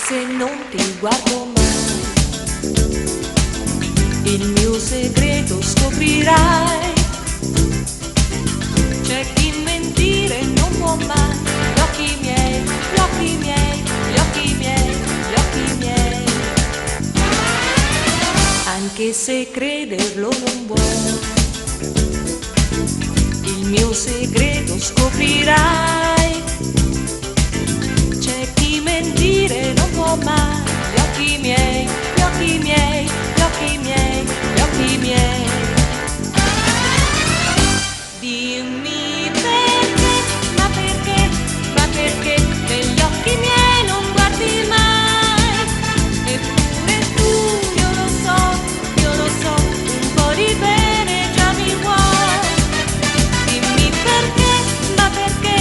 se non ti guardo mai. Il mio segreto scoprirai. C'è chi mentire non può mai. Gli occhi miei, gli occhi miei, gli occhi miei, gli occhi miei. Anche se crederlo non vuoi, il mio segreto scoprirai. C'è chi mentire non può mai. Gli occhi miei, gli occhi miei, gli occhi miei, gli occhi miei. Dimmi perché, ma perché, ma perché negli occhi miei non guardi mai. Eppure tu, io lo so, un po' di bene già mi vuoi. Dimmi perché, ma perché,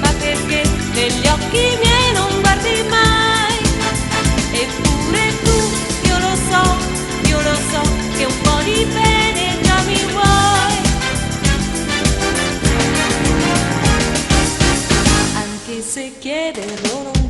ma perché negli occhi miei non guardi mai. Eppure tu, io lo so che un po' di bene già mi vuoi. Anche se chiederlo non